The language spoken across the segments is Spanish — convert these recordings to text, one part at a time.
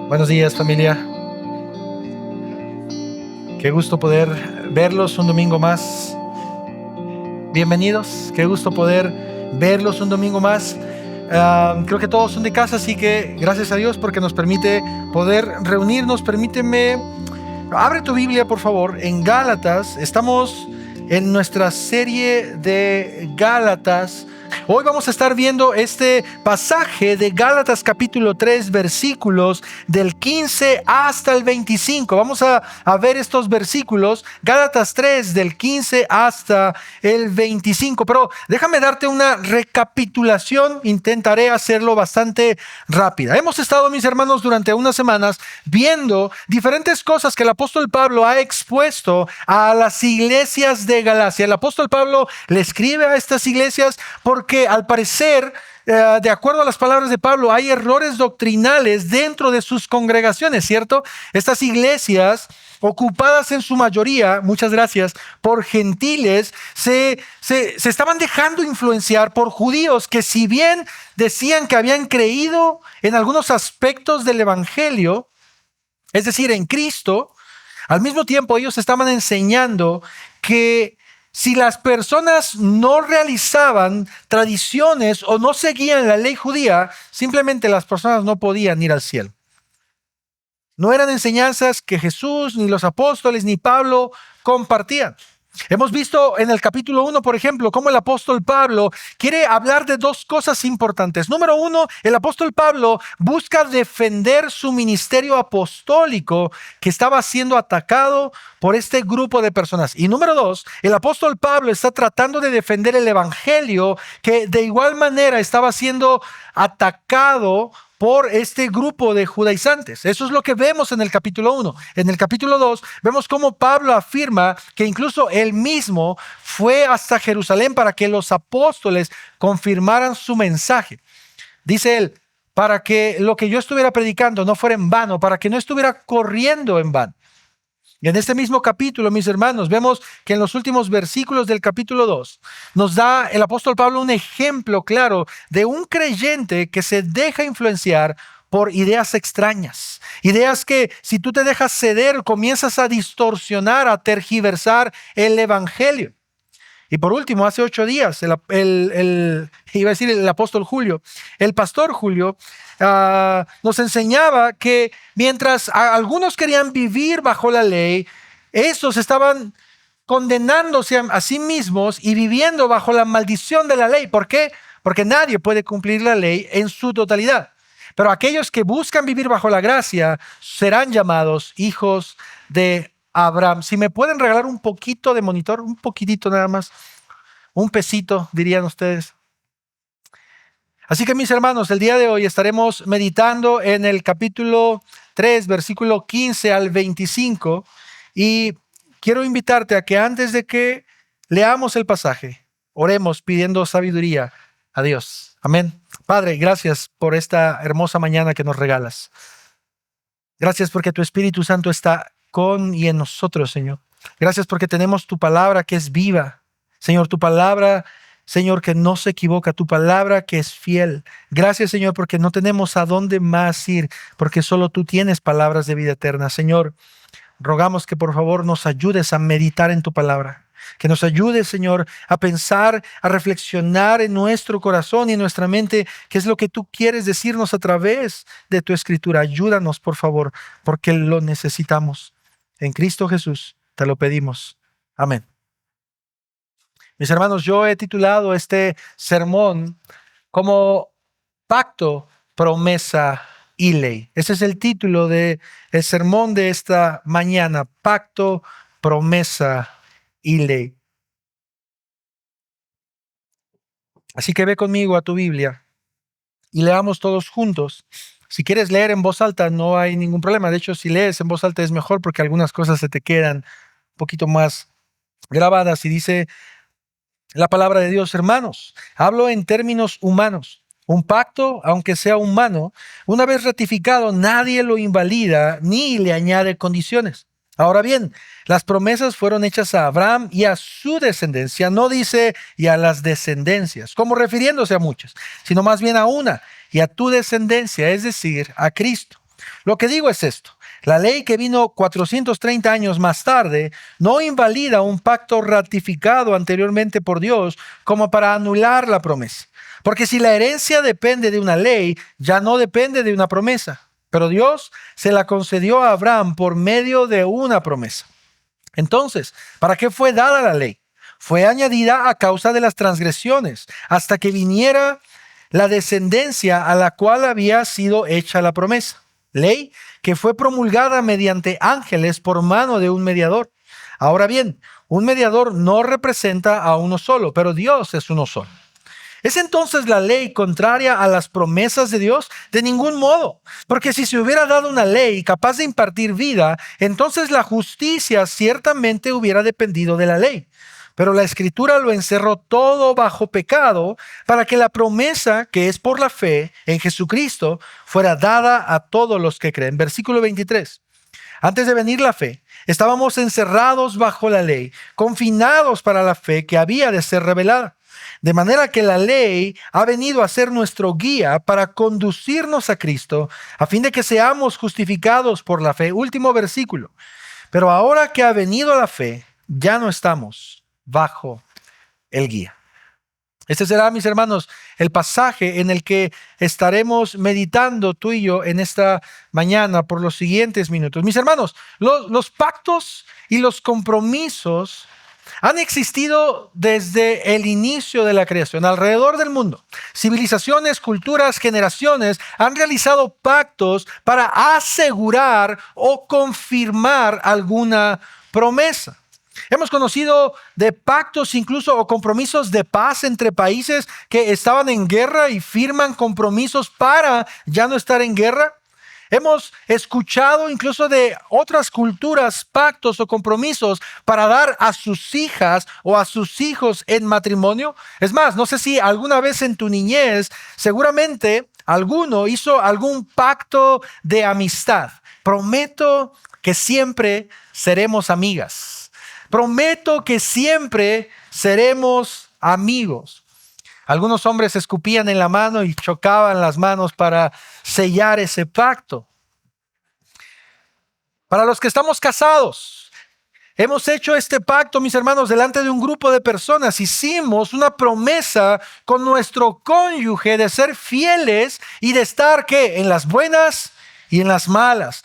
Buenos días, familia. Qué gusto poder verlos un domingo más. Bienvenidos. Qué gusto poder verlos un domingo más. Creo que todos son de casa, así que gracias a Dios porque nos permite poder reunirnos. Permíteme, abre tu Biblia, por favor, en Gálatas. Estamos en nuestra serie de Gálatas. Hoy vamos a estar viendo este pasaje de Gálatas capítulo 3, versículos del 15 hasta el 25. Vamos a ver estos versículos, Gálatas 3, del 15 hasta el 25. Pero déjame darte una recapitulación, intentaré hacerlo bastante rápida. Hemos estado, mis hermanos, durante unas semanas viendo diferentes cosas que el apóstol Pablo ha expuesto a las iglesias de Galacia. El apóstol Pablo le escribe a estas iglesias porque al parecer, de acuerdo a las palabras de Pablo, hay errores doctrinales dentro de sus congregaciones, ¿cierto? Estas iglesias, ocupadas en su mayoría, muchas gracias, por gentiles, se estaban dejando influenciar por judíos que, si bien decían que habían creído en algunos aspectos del evangelio, es decir, en Cristo, al mismo tiempo ellos estaban enseñando que si las personas no realizaban tradiciones o no seguían la ley judía, simplemente las personas no podían ir al cielo. No eran enseñanzas que Jesús, ni los apóstoles, ni Pablo compartían. Hemos visto en el capítulo 1, por ejemplo, cómo el apóstol Pablo quiere hablar de dos cosas importantes. Número uno, el apóstol Pablo busca defender su ministerio apostólico que estaba siendo atacado por este grupo de personas. Y número dos, el apóstol Pablo está tratando de defender el evangelio que de igual manera estaba siendo atacado por este grupo de judaizantes. Eso es lo que vemos en el capítulo 1. En el capítulo 2 vemos cómo Pablo afirma que incluso él mismo fue hasta Jerusalén para que los apóstoles confirmaran su mensaje. Dice él, para que lo que yo estuviera predicando no fuera en vano, para que no estuviera corriendo en vano. Y en este mismo capítulo, mis hermanos, vemos que en los últimos versículos del capítulo 2 nos da el apóstol Pablo un ejemplo claro de un creyente que se deja influenciar por ideas extrañas. Ideas que, si tú te dejas ceder, comienzas a distorsionar, a tergiversar el evangelio. Y por último, hace 8 días, iba a decir el apóstol Julio, el pastor Julio, nos enseñaba que mientras algunos querían vivir bajo la ley, estos estaban condenándose a sí mismos y viviendo bajo la maldición de la ley. ¿Por qué? Porque nadie puede cumplir la ley en su totalidad. Pero aquellos que buscan vivir bajo la gracia serán llamados hijos de Abraham. Si me pueden regalar un poquito de monitor, un poquitito nada más, un pesito, dirían ustedes. Así que, mis hermanos, el día de hoy estaremos meditando en el capítulo 3, versículo 15 al 25, y quiero invitarte a que antes de que leamos el pasaje, oremos pidiendo sabiduría a Dios. Amén. Padre, gracias por esta hermosa mañana que nos regalas. Gracias porque tu Espíritu Santo está con y en nosotros, Señor. Gracias porque tenemos tu palabra que es viva. Señor, tu palabra, Señor, que no se equivoca, tu palabra que es fiel. Gracias, Señor, porque no tenemos a dónde más ir, porque solo tú tienes palabras de vida eterna. Señor, rogamos que por favor nos ayudes a meditar en tu palabra. Que nos ayudes, Señor, a pensar, a reflexionar en nuestro corazón y en nuestra mente qué es lo que tú quieres decirnos a través de tu escritura. Ayúdanos, por favor, porque lo necesitamos. En Cristo Jesús te lo pedimos. Amén. Mis hermanos, yo he titulado este sermón como Pacto, Promesa y Ley. Ese es el título del sermón de esta mañana. Pacto, Promesa y Ley. Así que ve conmigo a tu Biblia y leamos todos juntos. Si quieres leer en voz alta, no hay ningún problema. De hecho, si lees en voz alta es mejor porque algunas cosas se te quedan un poquito más grabadas. Y dice la palabra de Dios: hermanos, hablo en términos humanos. Un pacto, aunque sea humano, una vez ratificado, nadie lo invalida ni le añade condiciones. Ahora bien, las promesas fueron hechas a Abraham y a su descendencia. No dice y a las descendencias, como refiriéndose a muchas, sino más bien a una, y a tu descendencia, es decir, a Cristo. Lo que digo es esto: la ley que vino 430 años más tarde no invalida un pacto ratificado anteriormente por Dios como para anular la promesa. Porque si la herencia depende de una ley, ya no depende de una promesa. Pero Dios se la concedió a Abraham por medio de una promesa. Entonces, ¿para qué fue dada la ley? Fue añadida a causa de las transgresiones, hasta que viniera la descendencia a la cual había sido hecha la promesa. Ley que fue promulgada mediante ángeles por mano de un mediador. Ahora bien, un mediador no representa a uno solo, pero Dios es uno solo. ¿Es entonces la ley contraria a las promesas de Dios? De ningún modo, porque si se hubiera dado una ley capaz de impartir vida, entonces la justicia ciertamente hubiera dependido de la ley. Pero la Escritura lo encerró todo bajo pecado para que la promesa, que es por la fe en Jesucristo, fuera dada a todos los que creen. Versículo 23. Antes de venir la fe, estábamos encerrados bajo la ley, confinados para la fe que había de ser revelada. De manera que la ley ha venido a ser nuestro guía para conducirnos a Cristo, a fin de que seamos justificados por la fe. Último versículo. Pero ahora que ha venido la fe, ya no estamos bajo el guía. Este será, mis hermanos, el pasaje en el que estaremos meditando tú y yo en esta mañana por los siguientes minutos. Mis hermanos, los pactos y los compromisos han existido desde el inicio de la creación, alrededor del mundo. Civilizaciones, culturas, generaciones han realizado pactos para asegurar o confirmar alguna promesa. Hemos conocido de pactos incluso o compromisos de paz entre países que estaban en guerra y firman compromisos para ya no estar en guerra. Hemos escuchado incluso de otras culturas pactos o compromisos para dar a sus hijas o a sus hijos en matrimonio. Es más, no sé si alguna vez en tu niñez, seguramente alguno hizo algún pacto de amistad. Prometo que siempre seremos amigas. Prometo que siempre seremos amigos. Algunos hombres escupían en la mano y chocaban las manos para sellar ese pacto. Para los que estamos casados, hemos hecho este pacto, mis hermanos, delante de un grupo de personas. Hicimos una promesa con nuestro cónyuge de ser fieles y de estar, ¿qué? En las buenas y en las malas,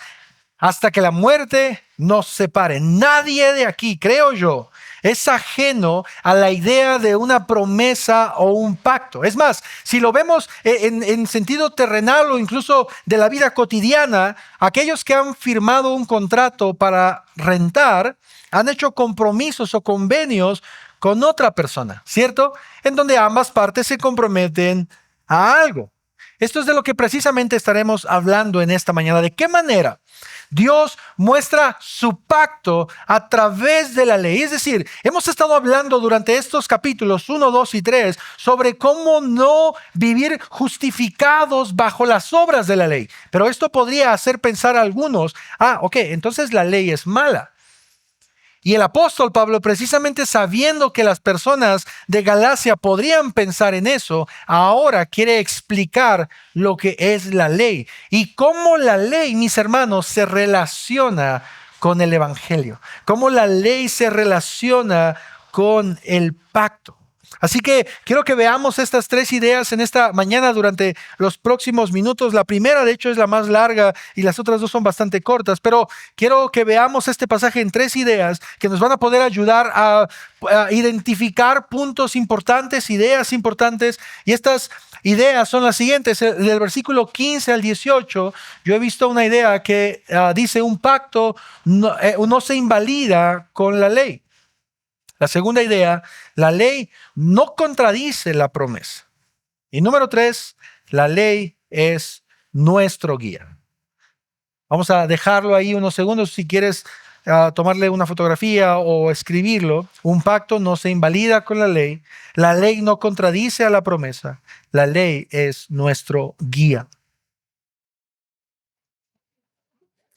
hasta que la muerte nos separe. Nadie de aquí, creo yo, es ajeno a la idea de una promesa o un pacto. Es más, si lo vemos en sentido terrenal o incluso de la vida cotidiana, aquellos que han firmado un contrato para rentar han hecho compromisos o convenios con otra persona, ¿cierto? En donde ambas partes se comprometen a algo. Esto es de lo que precisamente estaremos hablando en esta mañana. ¿De qué manera Dios muestra su pacto a través de la ley? Es decir, hemos estado hablando durante estos capítulos 1, 2 y 3 sobre cómo no vivir justificados bajo las obras de la ley. Pero esto podría hacer pensar a algunos, ok, entonces la ley es mala. Y el apóstol Pablo, precisamente sabiendo que las personas de Galacia podrían pensar en eso, ahora quiere explicar lo que es la ley y cómo la ley, mis hermanos, se relaciona con el evangelio, cómo la ley se relaciona con el pacto. Así que quiero que veamos estas tres ideas en esta mañana durante los próximos minutos. La primera, de hecho, es la más larga y las otras dos son bastante cortas, pero quiero que veamos este pasaje en tres ideas que nos van a poder ayudar a identificar puntos importantes, ideas importantes. Y estas ideas son las siguientes. Del versículo 15 al 18, yo he visto una idea que dice: un pacto no se invalida con la ley. La segunda idea: la ley no contradice la promesa. Y número 3, la ley es nuestro guía. Vamos a dejarlo ahí unos segundos si quieres tomarle una fotografía o escribirlo. Un pacto no se invalida con la ley no contradice a la promesa, la ley es nuestro guía.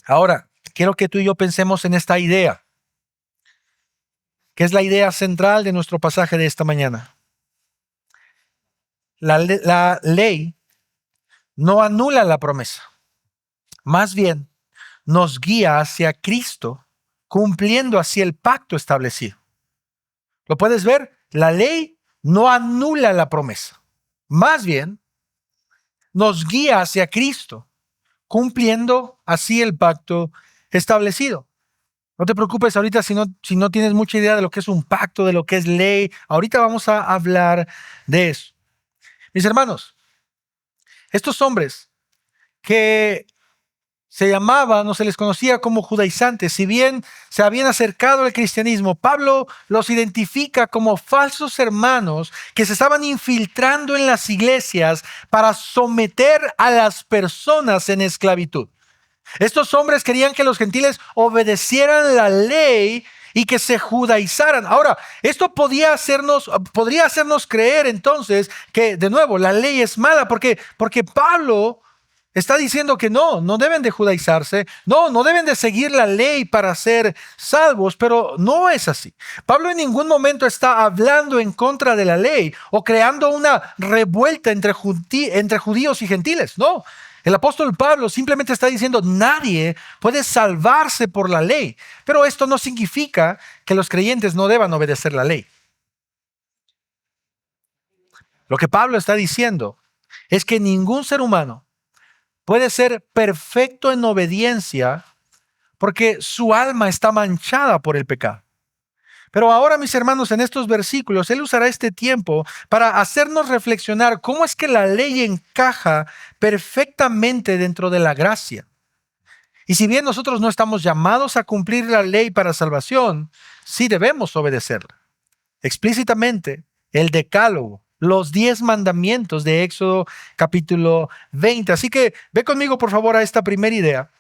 Ahora, quiero que tú y yo pensemos en esta idea, que es la idea central de nuestro pasaje de esta mañana. La ley no anula la promesa. Más bien, nos guía hacia Cristo, cumpliendo así el pacto establecido. ¿Lo puedes ver? La ley no anula la promesa. Más bien, nos guía hacia Cristo, cumpliendo así el pacto establecido. No te preocupes ahorita si no tienes mucha idea de lo que es un pacto, de lo que es ley. Ahorita vamos a hablar de eso. Mis hermanos, estos hombres que se llamaban o se les conocía como judaizantes, si bien se habían acercado al cristianismo, Pablo los identifica como falsos hermanos que se estaban infiltrando en las iglesias para someter a las personas en esclavitud. Estos hombres querían que los gentiles obedecieran la ley y que se judaizaran. Ahora, esto podría hacernos creer entonces que, de nuevo, la ley es mala porque Pablo está diciendo que no deben de judaizarse, no deben de seguir la ley para ser salvos, pero no es así. Pablo en ningún momento está hablando en contra de la ley o creando una revuelta entre judíos y gentiles, no. El apóstol Pablo simplemente está diciendo nadie puede salvarse por la ley, pero esto no significa que los creyentes no deban obedecer la ley. Lo que Pablo está diciendo es que ningún ser humano puede ser perfecto en obediencia porque su alma está manchada por el pecado. Pero ahora, mis hermanos, en estos versículos, él usará este tiempo para hacernos reflexionar cómo es que la ley encaja perfectamente dentro de la gracia. Y si bien nosotros no estamos llamados a cumplir la ley para salvación, sí debemos obedecerla. Explícitamente, el decálogo, los 10 mandamientos de Éxodo capítulo 20. Así que ve conmigo, por favor, a esta primera idea,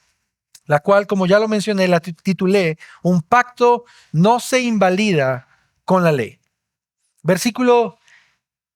la cual, como ya lo mencioné, la titulé, un pacto no se invalida con la ley. Versículo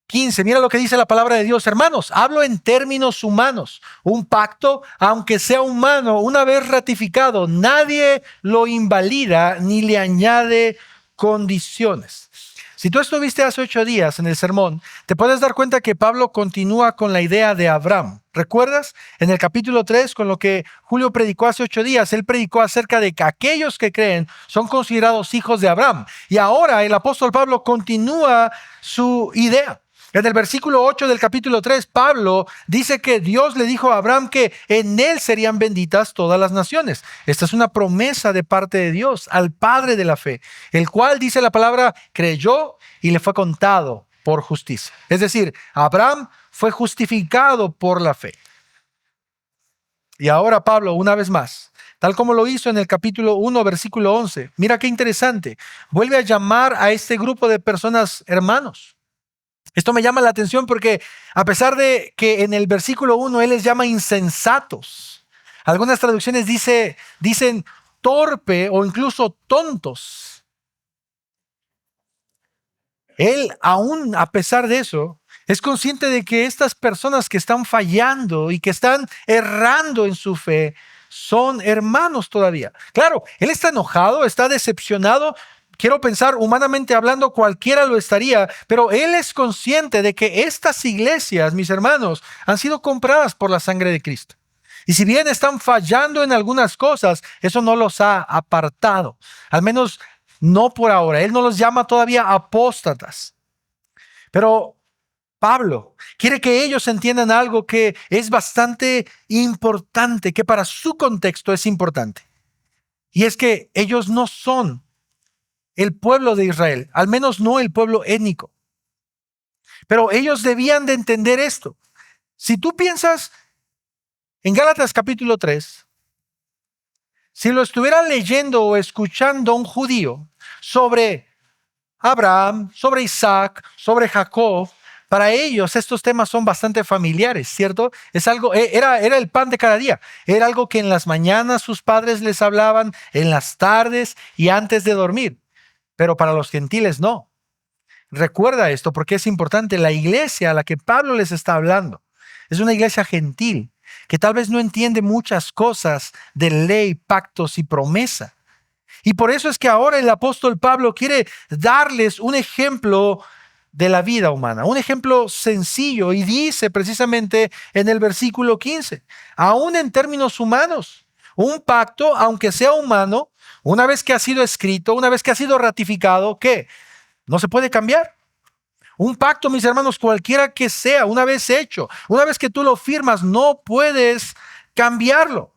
15, mira lo que dice la palabra de Dios. Hermanos, hablo en términos humanos. Un pacto, aunque sea humano, una vez ratificado, nadie lo invalida ni le añade condiciones. Si tú estuviste hace 8 días en el sermón, te puedes dar cuenta que Pablo continúa con la idea de Abraham. ¿Recuerdas? En el capítulo 3, con lo que Julio predicó hace 8 días, él predicó acerca de que aquellos que creen son considerados hijos de Abraham. Y ahora el apóstol Pablo continúa su idea. En el versículo 8 del capítulo 3, Pablo dice que Dios le dijo a Abraham que en él serían benditas todas las naciones. Esta es una promesa de parte de Dios al Padre de la fe, el cual, dice la palabra, creyó y le fue contado por justicia. Es decir, Abraham fue justificado por la fe. Y ahora Pablo, una vez más, tal como lo hizo en el capítulo 1, versículo 11, mira qué interesante, vuelve a llamar a este grupo de personas hermanos. Esto me llama la atención porque a pesar de que en el versículo 1 él les llama insensatos, algunas traducciones dicen torpe o incluso tontos. Él, aún a pesar de eso, es consciente de que estas personas que están fallando y que están errando en su fe son hermanos todavía. Claro, él está enojado, está decepcionado. Quiero pensar, humanamente hablando, cualquiera lo estaría, pero él es consciente de que estas iglesias, mis hermanos, han sido compradas por la sangre de Cristo. Y si bien están fallando en algunas cosas, eso no los ha apartado, al menos no por ahora. Él no los llama todavía apóstatas. Pero Pablo quiere que ellos entiendan algo que es bastante importante, que para su contexto es importante. Y es que ellos no son el pueblo de Israel, al menos no el pueblo étnico. Pero ellos debían de entender esto. Si tú piensas en Gálatas capítulo 3, si lo estuviera leyendo o escuchando un judío sobre Abraham, sobre Isaac, sobre Jacob, para ellos estos temas son bastante familiares, ¿cierto? Es algo, era el pan de cada día. Era algo que en las mañanas sus padres les hablaban, en las tardes y antes de dormir. Pero para los gentiles no. Recuerda esto porque es importante. La iglesia a la que Pablo les está hablando es una iglesia gentil que tal vez no entiende muchas cosas de ley, pactos y promesa. Y por eso es que ahora el apóstol Pablo quiere darles un ejemplo de la vida humana. Un ejemplo sencillo, y dice precisamente en el versículo 15, aún en términos humanos, un pacto, aunque sea humano, una vez que ha sido escrito, una vez que ha sido ratificado, ¿qué? No se puede cambiar. Un pacto, mis hermanos, cualquiera que sea, una vez hecho, una vez que tú lo firmas, no puedes cambiarlo.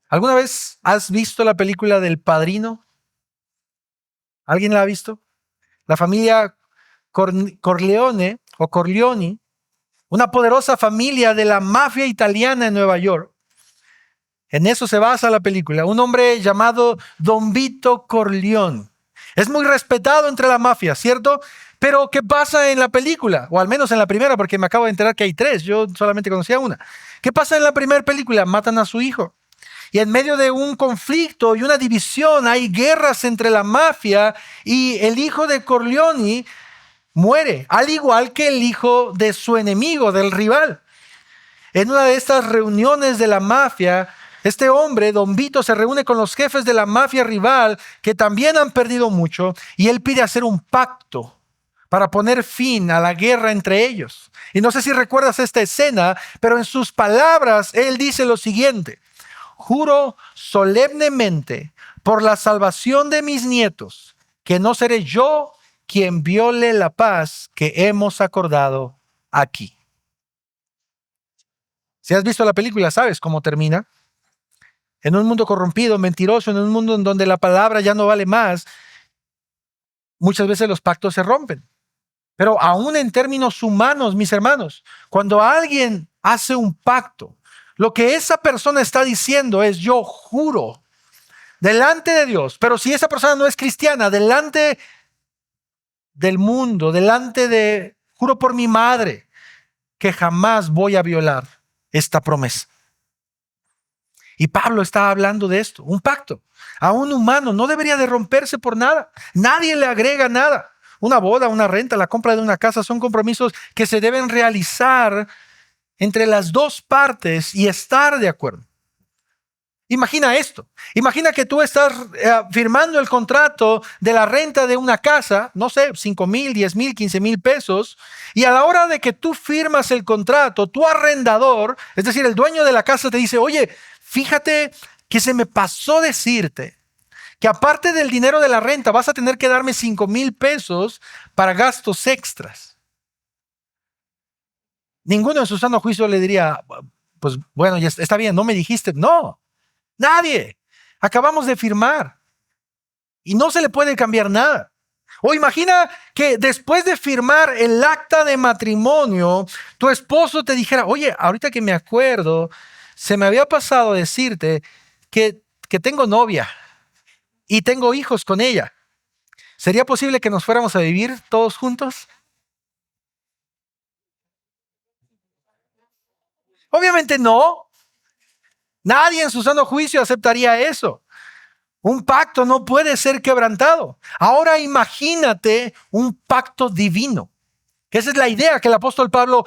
¿Alguna vez has visto la película del Padrino? ¿Alguien la ha visto? La familia Corleone o Corleoni, una poderosa familia de la mafia italiana en Nueva York. En eso se basa la película. Un hombre llamado Don Vito Corleone. Es muy respetado entre la mafia, ¿cierto? Pero ¿qué pasa en la película? O al menos en la primera, porque me acabo de enterar que hay 3. Yo solamente conocía una. ¿Qué pasa en la primera película? Matan a su hijo. Y en medio de un conflicto y una división, hay guerras entre la mafia y el hijo de Corleone muere, al igual que el hijo de su enemigo, del rival. En una de estas reuniones de la mafia, este hombre, Don Vito, se reúne con los jefes de la mafia rival que también han perdido mucho y él pide hacer un pacto para poner fin a la guerra entre ellos. Y no sé si recuerdas esta escena, pero en sus palabras él dice lo siguiente: juro solemnemente por la salvación de mis nietos que no seré yo quien viole la paz que hemos acordado aquí. Si has visto la película, sabes cómo termina. En un mundo corrompido, mentiroso, en un mundo en donde la palabra ya no vale más, muchas veces los pactos se rompen. Pero aún en términos humanos, mis hermanos, cuando alguien hace un pacto, lo que esa persona está diciendo es: yo juro delante de Dios. Pero si esa persona no es cristiana, delante del mundo, juro por mi madre, que jamás voy a violar esta promesa. Y Pablo está hablando de esto, un pacto. A un humano no debería de romperse por nada. Nadie le agrega nada. Una boda, una renta, la compra de una casa son compromisos que se deben realizar entre las dos partes y estar de acuerdo. Imagina esto. Imagina que tú estás firmando el contrato de la renta de una casa, no sé, 5,000, 10,000, 15,000 pesos. Y a la hora de que tú firmas el contrato, tu arrendador, es decir, el dueño de la casa, te dice: oye, fíjate que se me pasó decirte que aparte del dinero de la renta vas a tener que darme 5,000 pesos para gastos extras. Ninguno en su sano juicio le diría: pues bueno, ya está bien, no me dijiste. No. Nadie. Acabamos de firmar y no se le puede cambiar nada. O imagina que después de firmar el acta de matrimonio, tu esposo te dijera: oye, ahorita que me acuerdo, se me había pasado decirte que tengo novia y tengo hijos con ella. ¿Sería posible que nos fuéramos a vivir todos juntos? Obviamente no. Nadie en su sano juicio aceptaría eso. Un pacto no puede ser quebrantado. Ahora imagínate un pacto divino. Esa es la idea que el apóstol Pablo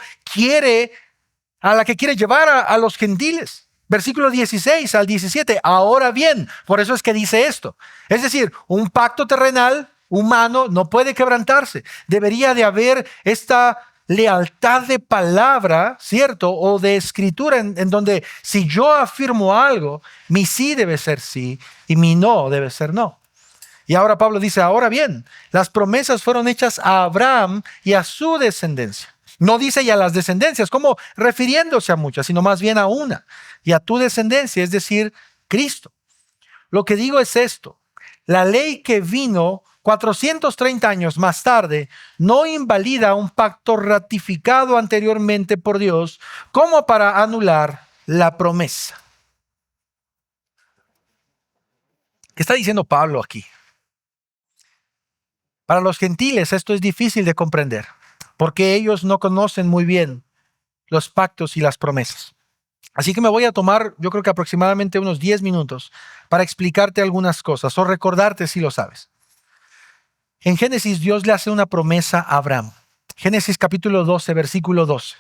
a la que quiere llevar a los gentiles. Versículo 16 al 17. Ahora bien, por eso es que dice esto. Es decir, un pacto terrenal, humano, no puede quebrantarse. Debería de haber esta lealtad de palabra, ¿cierto? O de escritura en donde si yo afirmo algo, mi sí debe ser sí y mi no debe ser no. Y ahora Pablo dice: ahora bien, las promesas fueron hechas a Abraham y a su descendencia. No dice ya las descendencias como refiriéndose a muchas, sino más bien a una, y a tu descendencia, es decir, Cristo. Lo que digo es esto: la ley que vino 430 años más tarde no invalida un pacto ratificado anteriormente por Dios como para anular la promesa. ¿Qué está diciendo Pablo aquí? Para los gentiles esto es difícil de comprender, porque ellos no conocen muy bien los pactos y las promesas. Así que me voy a tomar, yo creo que aproximadamente unos 10 minutos para explicarte algunas cosas o recordarte si lo sabes. En Génesis, Dios le hace una promesa a Abraham. Génesis capítulo 12, versículo 12.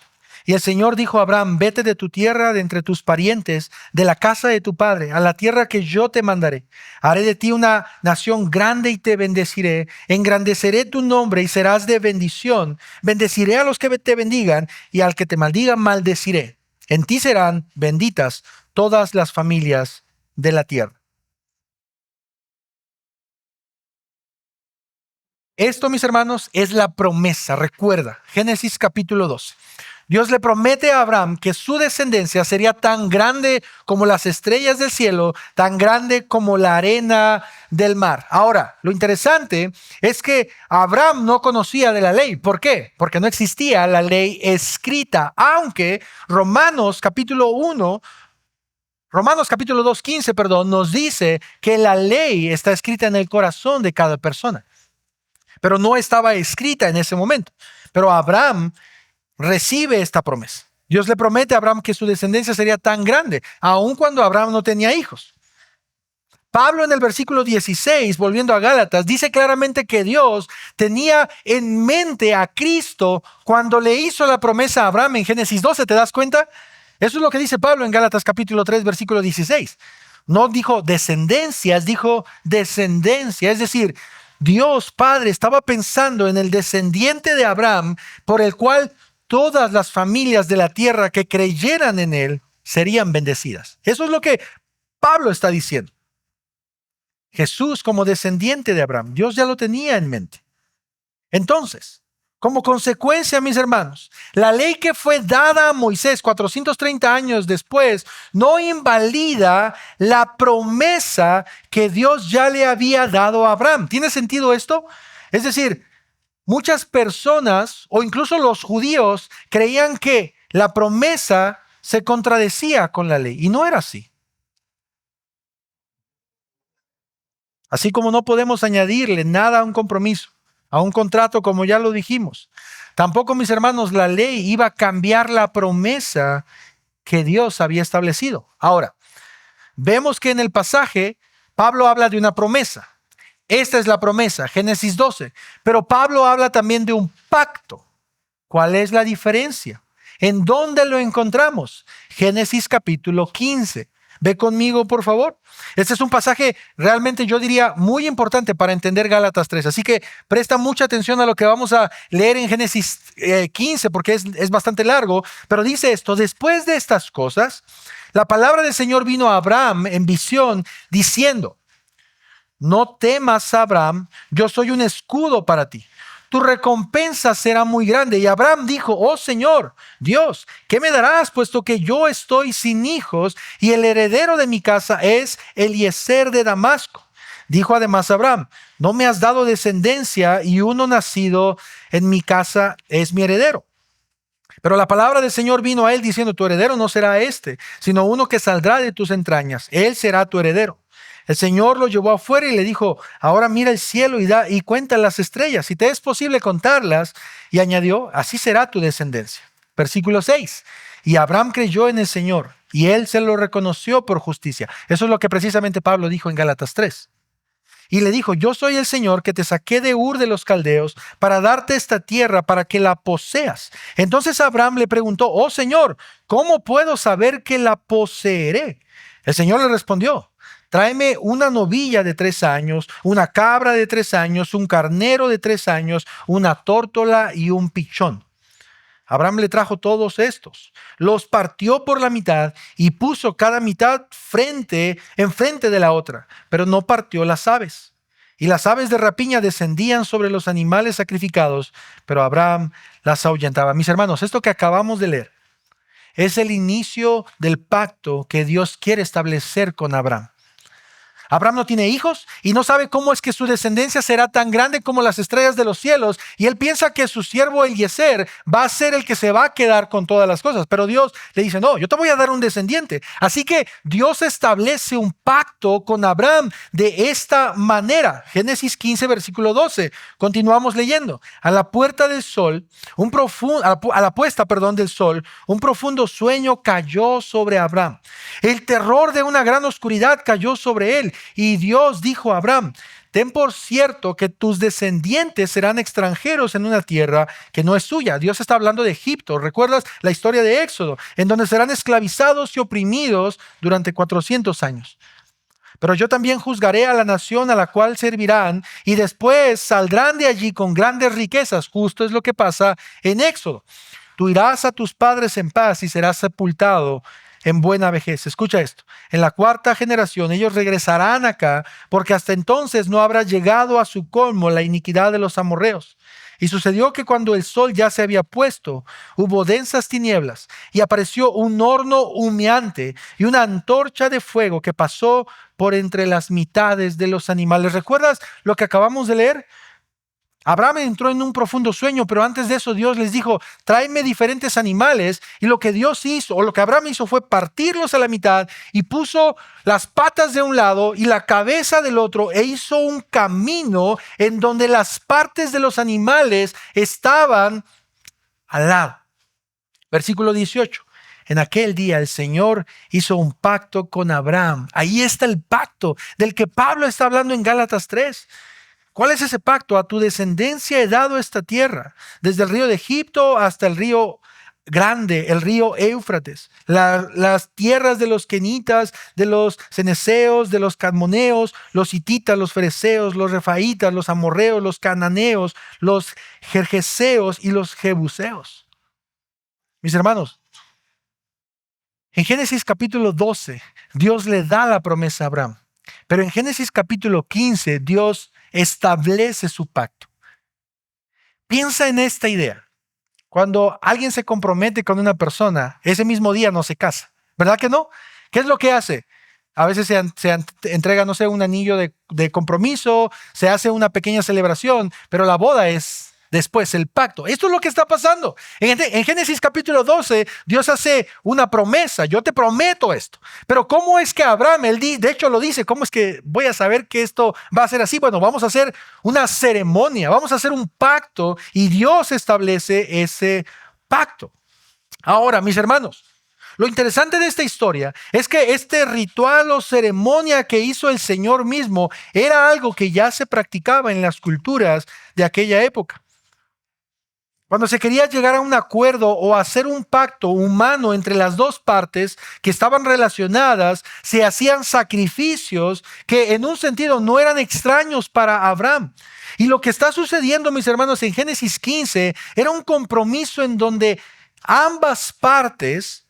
Y el Señor dijo a Abraham, vete de tu tierra, de entre tus parientes, de la casa de tu padre, a la tierra que yo te mandaré. Haré de ti una nación grande y te bendeciré. Engrandeceré tu nombre y serás de bendición. Bendeciré a los que te bendigan y al que te maldiga maldeciré. En ti serán benditas todas las familias de la tierra. Esto, mis hermanos, es la promesa. Recuerda, Génesis capítulo 12. Dios le promete a Abraham que su descendencia sería tan grande como las estrellas del cielo, tan grande como la arena del mar. Ahora, lo interesante es que Abraham no conocía de la ley. ¿Por qué? Porque no existía la ley escrita, aunque Romanos capítulo 2, 15, nos dice que la ley está escrita en el corazón de cada persona, pero no estaba escrita en ese momento. Pero Abraham recibe esta promesa. Dios le promete a Abraham que su descendencia sería tan grande, aun cuando Abraham no tenía hijos. Pablo en el versículo 16, volviendo a Gálatas, dice claramente que Dios tenía en mente a Cristo cuando le hizo la promesa a Abraham en Génesis 12. ¿Te das cuenta? Eso es lo que dice Pablo en Gálatas capítulo 3, versículo 16. No dijo descendencias, dijo descendencia. Es decir, Dios Padre estaba pensando en el descendiente de Abraham por el cual todas las familias de la tierra que creyeran en él serían bendecidas. Eso es lo que Pablo está diciendo. Jesús como descendiente de Abraham, Dios ya lo tenía en mente. Entonces, como consecuencia, mis hermanos, la ley que fue dada a Moisés 430 años después no invalida la promesa que Dios ya le había dado a Abraham. ¿Tiene sentido esto? Es decir, muchas personas o incluso los judíos creían que la promesa se contradecía con la ley y no era así. Así como no podemos añadirle nada a un compromiso, a un contrato, como ya lo dijimos. Tampoco, mis hermanos, la ley iba a cambiar la promesa que Dios había establecido. Ahora, vemos que en el pasaje Pablo habla de una promesa. Esta es la promesa, Génesis 12. Pero Pablo habla también de un pacto. ¿Cuál es la diferencia? ¿En dónde lo encontramos? Génesis capítulo 15. Ve conmigo, por favor. Este es un pasaje realmente, yo diría, muy importante para entender Gálatas 3. Así que presta mucha atención a lo que vamos a leer en Génesis 15, porque es bastante largo. Pero dice esto: después de estas cosas, la palabra del Señor vino a Abraham en visión, diciendo: no temas, Abraham, yo soy un escudo para ti. Tu recompensa será muy grande. Y Abraham dijo: oh Señor, Dios, ¿qué me darás, puesto que yo estoy sin hijos y el heredero de mi casa es Eliezer de Damasco? Dijo además Abraham: no me has dado descendencia y uno nacido en mi casa es mi heredero. Pero la palabra del Señor vino a él diciendo: tu heredero no será este, sino uno que saldrá de tus entrañas. Él será tu heredero. El Señor lo llevó afuera y le dijo: ahora mira el cielo y cuenta las estrellas, si te es posible contarlas. Y añadió: así será tu descendencia. Versículo 6. Y Abraham creyó en el Señor y él se lo reconoció por justicia. Eso es lo que precisamente Pablo dijo en Gálatas 3. Y le dijo: yo soy el Señor que te saqué de Ur de los Caldeos para darte esta tierra para que la poseas. Entonces Abraham le preguntó: oh Señor, ¿cómo puedo saber que la poseeré? El Señor le respondió: tráeme una novilla de 3 años, una cabra de 3 años, un carnero de 3 años, una tórtola y un pichón. Abraham le trajo todos estos, los partió por la mitad y puso cada mitad enfrente de la otra, pero no partió las aves. Y las aves de rapiña descendían sobre los animales sacrificados, pero Abraham las ahuyentaba. Mis hermanos, esto que acabamos de leer es el inicio del pacto que Dios quiere establecer con Abraham. Abraham no tiene hijos y no sabe cómo es que su descendencia será tan grande como las estrellas de los cielos. Y él piensa que su siervo Eliezer va a ser el que se va a quedar con todas las cosas. Pero Dios le dice: no, yo te voy a dar un descendiente. Así que Dios establece un pacto con Abraham de esta manera. Génesis 15, versículo 12. Continuamos leyendo. A la puesta del sol, un profundo sueño cayó sobre Abraham. El terror de una gran oscuridad cayó sobre él. Y Dios dijo a Abraham: ten por cierto que tus descendientes serán extranjeros en una tierra que no es suya. Dios está hablando de Egipto. ¿Recuerdas la historia de Éxodo? En donde serán esclavizados y oprimidos durante 400 años. Pero yo también juzgaré a la nación a la cual servirán y después saldrán de allí con grandes riquezas. Justo es lo que pasa en Éxodo. Tú irás a tus padres en paz y serás sepultado en buena vejez. Escucha esto. En la cuarta generación ellos regresarán acá porque hasta entonces no habrá llegado a su colmo la iniquidad de los amorreos. Y sucedió que cuando el sol ya se había puesto, hubo densas tinieblas y apareció un horno humeante y una antorcha de fuego que pasó por entre las mitades de los animales. ¿Recuerdas lo que acabamos de leer? Abraham entró en un profundo sueño, pero antes de eso Dios les dijo, tráeme diferentes animales, y lo que Dios hizo, o lo que Abraham hizo, fue partirlos a la mitad y puso las patas de un lado y la cabeza del otro e hizo un camino en donde las partes de los animales estaban al lado. Versículo 18. En aquel día el Señor hizo un pacto con Abraham. Ahí está el pacto del que Pablo está hablando en Gálatas 3. ¿Cuál es ese pacto? A tu descendencia he dado esta tierra, desde el río de Egipto hasta el río grande, el río Éufrates, las tierras de los kenitas, de los ceneseos, de los cadmoneos, los hititas, los fereceos, los refaitas, los amorreos, los cananeos, los gergeseos y los jebuseos. Mis hermanos, en Génesis capítulo 12, Dios le da la promesa a Abraham, pero en Génesis capítulo 15, Dios establece su pacto. Piensa en esta idea. Cuando alguien se compromete con una persona, ese mismo día no se casa, ¿verdad que no? ¿Qué es lo que hace? A veces se entrega, no sé, un anillo de compromiso, se hace una pequeña celebración, pero la boda es después, el pacto. Esto es lo que está pasando. En Génesis capítulo 12, Dios hace una promesa. Yo te prometo esto. Pero ¿cómo es que Abraham, de hecho lo dice, cómo es que voy a saber que esto va a ser así? Bueno, vamos a hacer una ceremonia, vamos a hacer un pacto y Dios establece ese pacto. Ahora, mis hermanos, lo interesante de esta historia es que este ritual o ceremonia que hizo el Señor mismo era algo que ya se practicaba en las culturas de aquella época. Cuando se quería llegar a un acuerdo o hacer un pacto humano entre las dos partes que estaban relacionadas, se hacían sacrificios que en un sentido no eran extraños para Abraham. Y lo que está sucediendo, mis hermanos, en Génesis 15 era un compromiso en donde ambas partes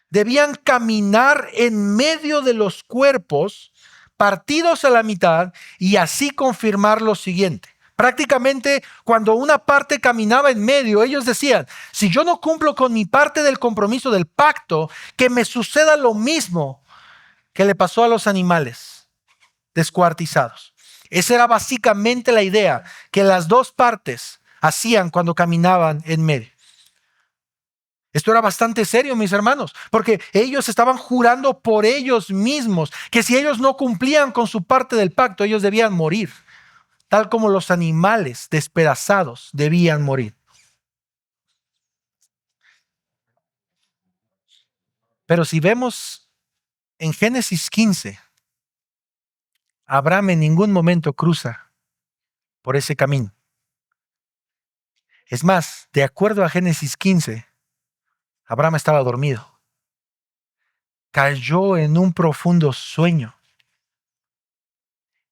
debían caminar en medio de los cuerpos partidos a la mitad y así confirmar lo siguiente. Prácticamente cuando una parte caminaba en medio, ellos decían, si yo no cumplo con mi parte del compromiso del pacto, que me suceda lo mismo que le pasó a los animales descuartizados. Esa era básicamente la idea que las dos partes hacían cuando caminaban en medio. Esto era bastante serio, mis hermanos, porque ellos estaban jurando por ellos mismos que si ellos no cumplían con su parte del pacto, ellos debían morir. Tal como los animales despedazados debían morir. Pero si vemos en Génesis 15, Abraham en ningún momento cruza por ese camino. Es más, de acuerdo a Génesis 15, Abraham estaba dormido. Cayó en un profundo sueño.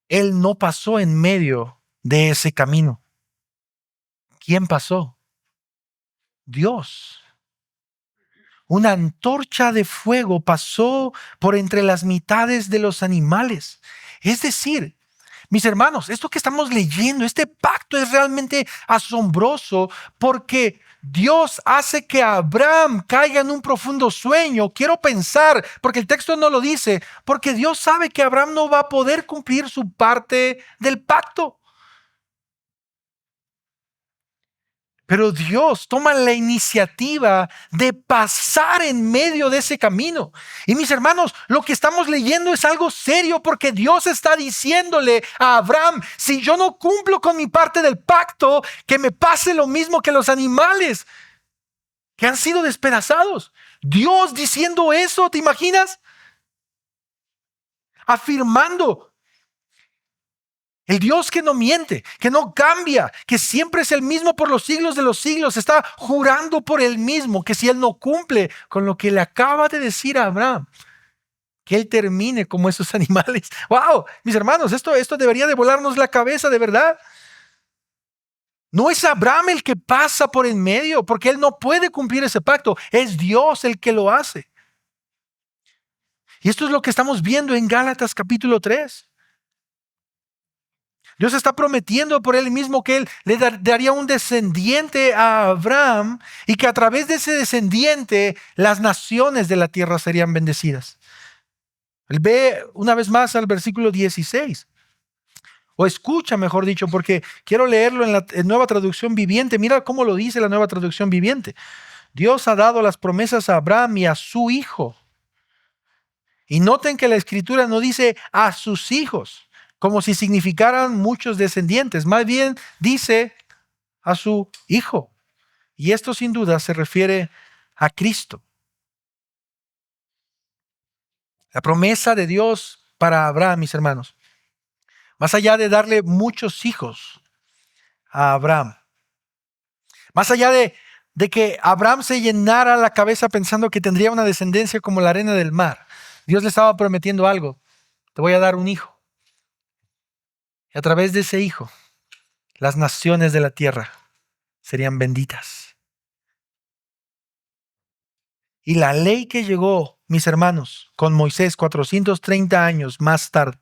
Él no pasó en medio de ese camino. ¿Quién pasó? Dios. Una antorcha de fuego pasó por entre las mitades de los animales. Es decir, mis hermanos, esto que estamos leyendo, este pacto es realmente asombroso porque Dios hace que Abraham caiga en un profundo sueño. Quiero pensar, porque el texto no lo dice, porque Dios sabe que Abraham no va a poder cumplir su parte del pacto. Pero Dios toma la iniciativa de pasar en medio de ese camino. Y mis hermanos, lo que estamos leyendo es algo serio porque Dios está diciéndole a Abraham, si yo no cumplo con mi parte del pacto, que me pase lo mismo que los animales que han sido despedazados. Dios diciendo eso, ¿te imaginas? Afirmando El Dios que no miente, que no cambia, que siempre es el mismo por los siglos de los siglos, está jurando por él mismo que si él no cumple con lo que le acaba de decir a Abraham, que él termine como esos animales. ¡Wow! Mis hermanos, esto debería de volarnos la cabeza de verdad. No es Abraham el que pasa por en medio, porque él no puede cumplir ese pacto. Es Dios el que lo hace. Y esto es lo que estamos viendo en Gálatas capítulo 3. Dios está prometiendo por él mismo que él le daría un descendiente a Abraham y que a través de ese descendiente las naciones de la tierra serían bendecidas. Él ve una vez más al versículo 16. O escucha, mejor dicho, porque quiero leerlo en la Nueva Traducción Viviente. Mira cómo lo dice la Nueva Traducción Viviente. Dios ha dado las promesas a Abraham y a su hijo. Y noten que la Escritura no dice a sus hijos, como si significaran muchos descendientes. Más bien dice a su hijo. Y esto sin duda se refiere a Cristo. La promesa de Dios para Abraham, mis hermanos, más allá de darle muchos hijos a Abraham, más allá de que Abraham se llenara la cabeza pensando que tendría una descendencia como la arena del mar, Dios le estaba prometiendo algo. Te voy a dar un hijo. Y a través de ese hijo, las naciones de la tierra serían benditas. Y la ley que llegó, mis hermanos, con Moisés 430 años más tarde,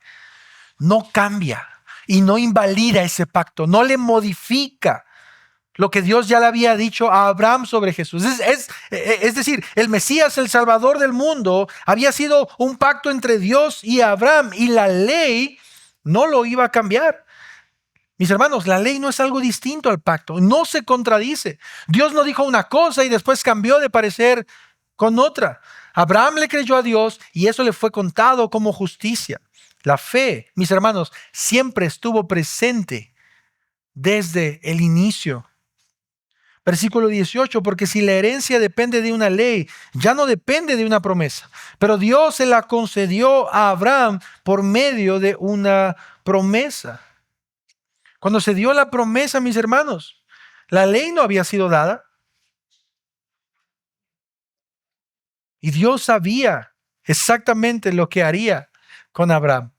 no cambia y no invalida ese pacto, no le modifica lo que Dios ya le había dicho a Abraham sobre Jesús. Es decir, el Mesías, el Salvador del mundo, había sido un pacto entre Dios y Abraham y la ley no lo iba a cambiar. Mis hermanos, la ley no es algo distinto al pacto, no se contradice. Dios no dijo una cosa y después cambió de parecer con otra. Abraham le creyó a Dios y eso le fue contado como justicia. La fe, mis hermanos, siempre estuvo presente desde el inicio. Versículo 18, porque si la herencia depende de una ley, ya no depende de una promesa. Pero Dios se la concedió a Abraham por medio de una promesa. Cuando se dio la promesa, mis hermanos, la ley no había sido dada. Y Dios sabía exactamente lo que haría con Abraham.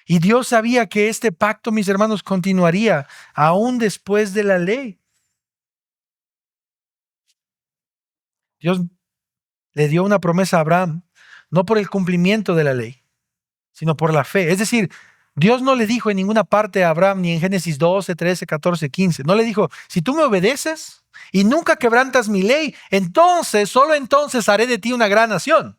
Y Dios sabía que este pacto, mis hermanos, continuaría aún después de la ley. Dios le dio una promesa a Abraham, no por el cumplimiento de la ley, sino por la fe. Es decir, Dios no le dijo en ninguna parte a Abraham, ni en Génesis 12, 13, 14, 15. No le dijo, si tú me obedeces y nunca quebrantas mi ley, entonces, solo entonces haré de ti una gran nación.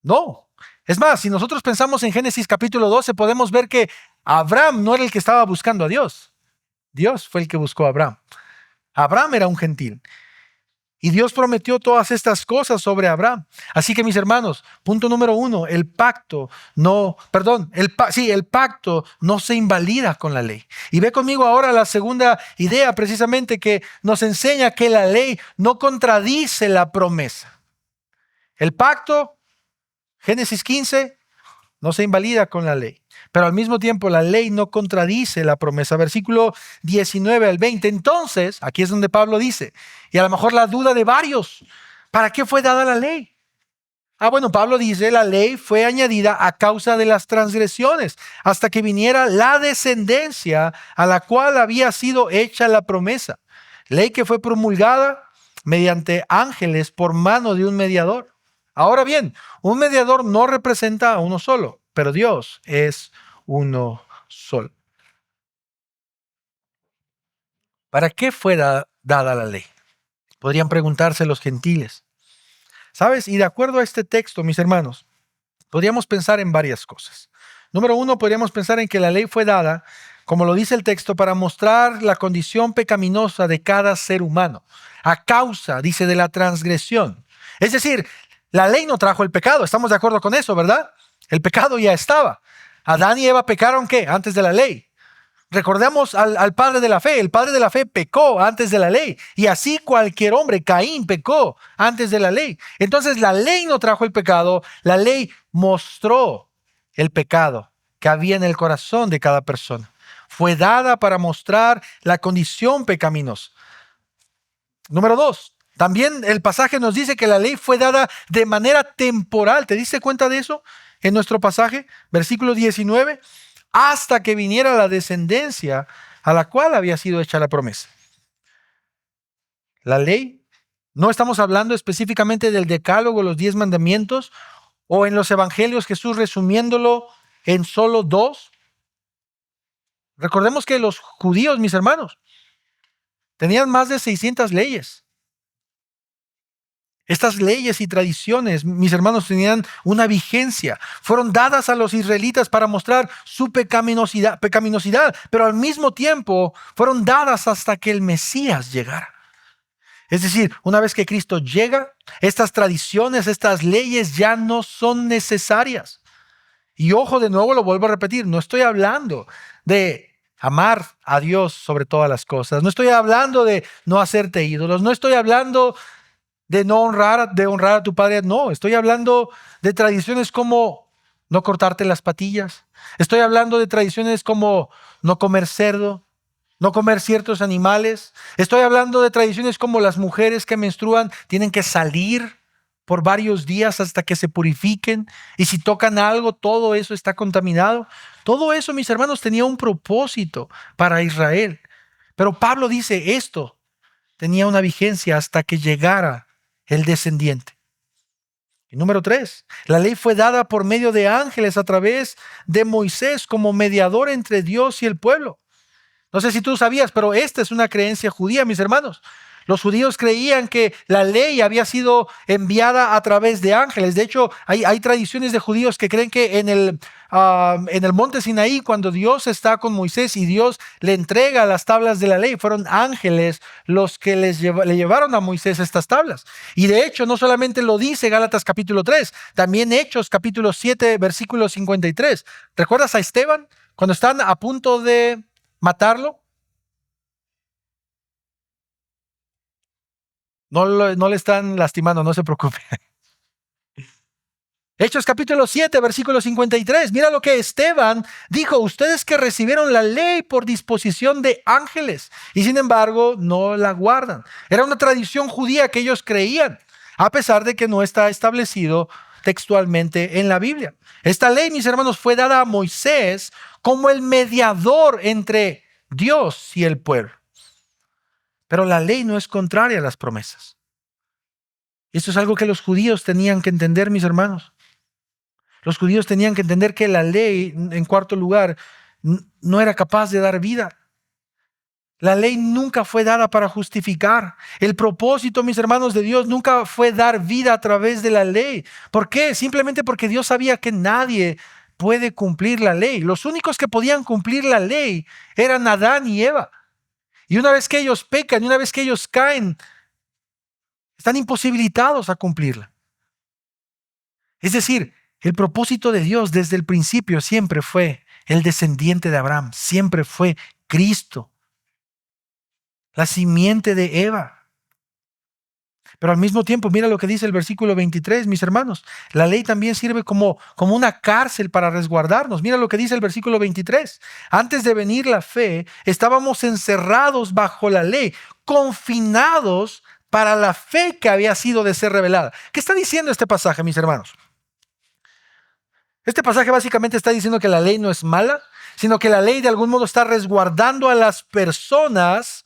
No. Es más, si nosotros pensamos en Génesis capítulo 12, podemos ver que Abraham no era el que estaba buscando a Dios. Dios fue el que buscó a Abraham. Abraham era un gentil. Y Dios prometió todas estas cosas sobre Abraham. Así que mis hermanos, punto número 1, el pacto no se invalida con la ley. Y ve conmigo ahora la segunda idea precisamente que nos enseña que la ley no contradice la promesa. El pacto, Génesis 15, no se invalida con la ley. Pero al mismo tiempo la ley no contradice la promesa. Versículo 19 al 20. Entonces, aquí es donde Pablo dice, y a lo mejor la duda de varios, ¿para qué fue dada la ley? Bueno, Pablo dice, la ley fue añadida a causa de las transgresiones, hasta que viniera la descendencia a la cual había sido hecha la promesa. Ley que fue promulgada mediante ángeles por mano de un mediador. Ahora bien, un mediador no representa a uno solo, pero Dios es uno solo. ¿Para qué fue dada la ley? Podrían preguntarse los gentiles. ¿Sabes? Y de acuerdo a este texto, mis hermanos, podríamos pensar en varias cosas. Número 1, podríamos pensar en que la ley fue dada, como lo dice el texto, para mostrar la condición pecaminosa de cada ser humano, a causa, dice, de la transgresión. Es decir, la ley no trajo el pecado, estamos de acuerdo con eso, ¿verdad? El pecado ya estaba. Adán y Eva pecaron, ¿qué? Antes de la ley. Recordemos al padre de la fe. El padre de la fe pecó antes de la ley. Y así cualquier hombre, Caín, pecó antes de la ley. Entonces la ley no trajo el pecado, la ley mostró el pecado que había en el corazón de cada persona. Fue dada para mostrar la condición pecaminosa. Número 2, también el pasaje nos dice que la ley fue dada de manera temporal. ¿Te diste cuenta de eso en nuestro pasaje? Versículo 19, hasta que viniera la descendencia a la cual había sido hecha la promesa. La ley, no estamos hablando específicamente del decálogo, los 10 mandamientos, o en los evangelios Jesús resumiéndolo en solo 2. Recordemos que los judíos, mis hermanos, tenían más de 600 leyes. Estas leyes y tradiciones, mis hermanos, tenían una vigencia. Fueron dadas a los israelitas para mostrar su pecaminosidad, pero al mismo tiempo fueron dadas hasta que el Mesías llegara. Es decir, una vez que Cristo llega, estas tradiciones, estas leyes ya no son necesarias. Y ojo, de nuevo lo vuelvo a repetir, no estoy hablando de amar a Dios sobre todas las cosas. No estoy hablando de no hacerte ídolos. No estoy hablando de honrar a tu padre. No, estoy hablando de tradiciones como no cortarte las patillas. Estoy hablando de tradiciones como no comer cerdo, no comer ciertos animales. Estoy hablando de tradiciones como las mujeres que menstruan tienen que salir por varios días hasta que se purifiquen. Y si tocan algo, todo eso está contaminado. Todo eso, mis hermanos, tenía un propósito para Israel. Pero Pablo dice, esto tenía una vigencia hasta que llegara el descendiente. Y número 3, la ley fue dada por medio de ángeles a través de Moisés como mediador entre Dios y el pueblo. No sé si tú sabías, pero esta es una creencia judía, mis hermanos. Los judíos creían que la ley había sido enviada a través de ángeles. De hecho, hay tradiciones de judíos que creen que en el monte Sinaí, cuando Dios está con Moisés y Dios le entrega las tablas de la ley, fueron ángeles los que le llevaron a Moisés estas tablas. Y de hecho, no solamente lo dice Gálatas capítulo 3, también Hechos capítulo 7, versículo 53. ¿Recuerdas a Esteban cuando están a punto de matarlo? No le están lastimando, no se preocupe. Hechos capítulo 7, versículo 53. Mira lo que Esteban dijo. Ustedes que recibieron la ley por disposición de ángeles y sin embargo no la guardan. Era una tradición judía que ellos creían, a pesar de que no está establecido textualmente en la Biblia. Esta ley, mis hermanos, fue dada a Moisés como el mediador entre Dios y el pueblo. Pero la ley no es contraria a las promesas. Esto es algo que los judíos tenían que entender, mis hermanos. Los judíos tenían que entender que la ley, en cuarto lugar, no era capaz de dar vida. La ley nunca fue dada para justificar. El propósito, mis hermanos, de Dios nunca fue dar vida a través de la ley. ¿Por qué? Simplemente porque Dios sabía que nadie puede cumplir la ley. Los únicos que podían cumplir la ley eran Adán y Eva. Y una vez que ellos pecan, y una vez que ellos caen, están imposibilitados a cumplirla. Es decir, el propósito de Dios desde el principio siempre fue el descendiente de Abraham, siempre fue Cristo, la simiente de Eva. Pero al mismo tiempo, mira lo que dice el versículo 23, mis hermanos. La ley también sirve como una cárcel para resguardarnos. Mira lo que dice el versículo 23. Antes de venir la fe, estábamos encerrados bajo la ley, confinados para la fe que había sido de ser revelada. ¿Qué está diciendo este pasaje, mis hermanos? Este pasaje básicamente está diciendo que la ley no es mala, sino que la ley de algún modo está resguardando a las personas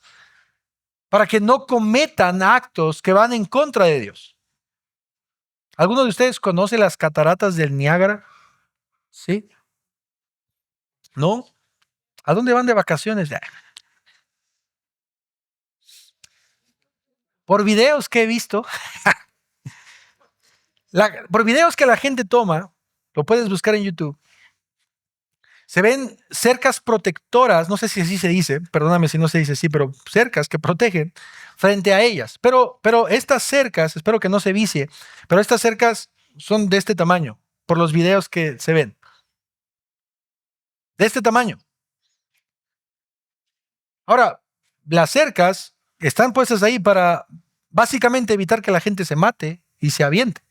para que no cometan actos que van en contra de Dios. ¿Alguno de ustedes conoce las cataratas del Niágara? ¿Sí? ¿No? ¿A dónde van de vacaciones? Por videos que he visto, por videos que la gente toma, lo puedes buscar en YouTube, se ven cercas protectoras, no sé si así se dice, perdóname si no se dice así, pero cercas que protegen frente a ellas. Pero estas cercas, espero que no se vicie, pero estas cercas son de este tamaño, por los videos que se ven. De este tamaño. Ahora, las cercas están puestas ahí para básicamente evitar que la gente se mate y se aviente.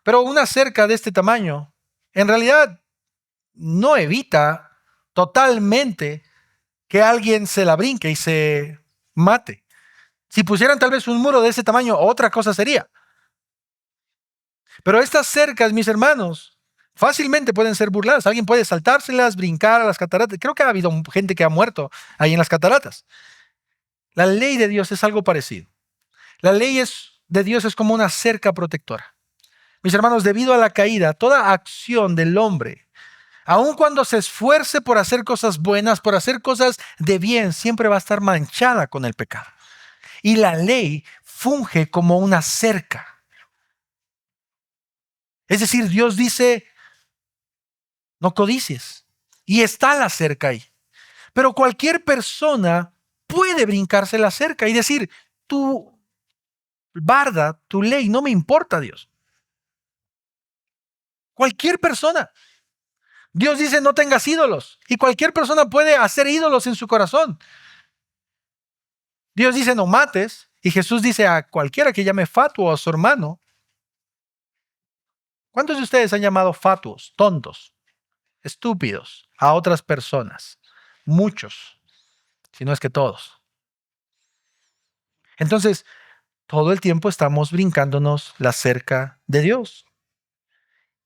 Pero una cerca de este tamaño, en realidad, no evita totalmente que alguien se la brinque y se mate. Si pusieran tal vez un muro de ese tamaño, otra cosa sería. Pero estas cercas, mis hermanos, fácilmente pueden ser burladas. Alguien puede saltárselas, brincar a las cataratas. Creo que ha habido gente que ha muerto ahí en las cataratas. La ley de Dios es algo parecido. La ley de Dios es como una cerca protectora. Mis hermanos, debido a la caída, toda acción del hombre, aun cuando se esfuerce por hacer cosas buenas, por hacer cosas de bien, siempre va a estar manchada con el pecado. Y la ley funge como una cerca. Es decir, Dios dice, no codicies. Y está la cerca ahí. Pero cualquier persona puede brincarse la cerca y decir, tu barda, tu ley, no me importa, Dios. Cualquier persona. Dios dice, no tengas ídolos. Y cualquier persona puede hacer ídolos en su corazón. Dios dice, no mates. Y Jesús dice a cualquiera que llame fatuo a su hermano. ¿Cuántos de ustedes han llamado fatuos, tontos, estúpidos a otras personas? Muchos, si no es que todos. Entonces, todo el tiempo estamos brincándonos la cerca de Dios.